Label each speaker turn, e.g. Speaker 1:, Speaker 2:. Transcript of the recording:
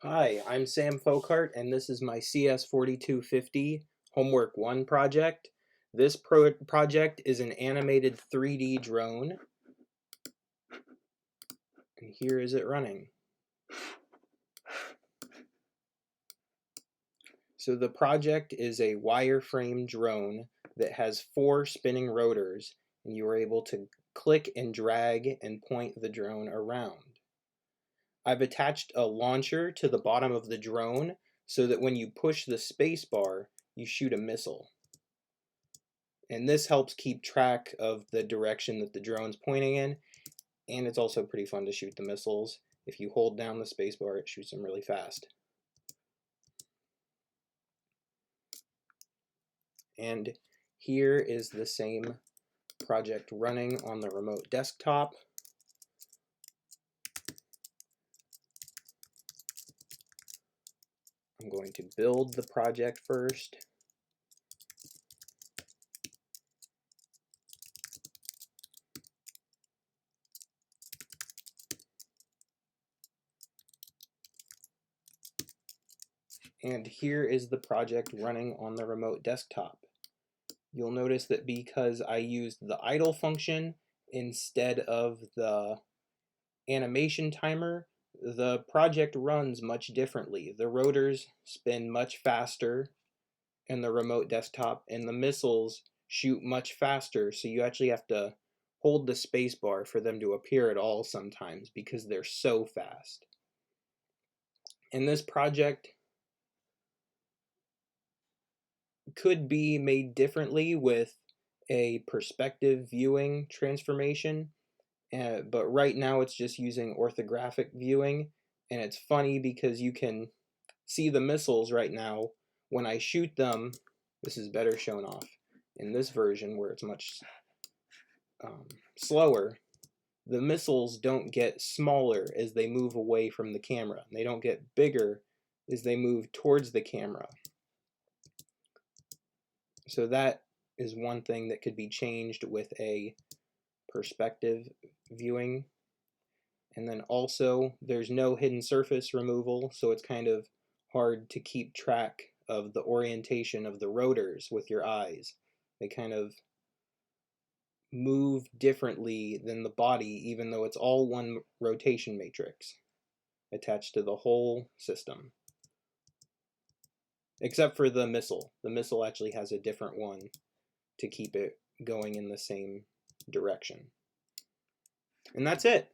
Speaker 1: Hi, I'm Sam Folkart, and this is my CS4250 Homework 1 project. This project is an animated 3D drone, and here is it running. So the project is a wireframe drone that has 4 spinning rotors, and you are able to click and drag and point the drone around. I've attached a launcher to the bottom of the drone so that when you push the spacebar, you shoot a missile. And this helps keep track of the direction that the drone's pointing in, and it's also pretty fun to shoot the missiles. If you hold down the spacebar, it shoots them really fast. And here is the same project running on the remote desktop. I'm going to build the project first. And here is the project running on the remote desktop. You'll notice that because I used the idle function instead of the animation timer, the project runs much differently. The rotors spin much faster in the remote desktop, and the missiles shoot much faster, so you actually have to hold the spacebar for them to appear at all sometimes because they're so fast. And this project could be made differently with a perspective viewing transformation, but right now it's just using orthographic viewing, and it's funny because you can see the missiles right now. When I shoot them, this is better shown off in this version where it's much slower. The missiles don't get smaller as they move away from the camera. They don't get bigger as they move towards the camera. So that is one thing that could be changed with a perspective viewing. And then also there's no hidden surface removal, so it's kind of hard to keep track of the orientation of the rotors with your eyes. They kind of move differently than the body, even though it's all one rotation matrix attached to the whole system. Except for the missile. The missile actually has a different one to keep it going in the same direction. And that's it.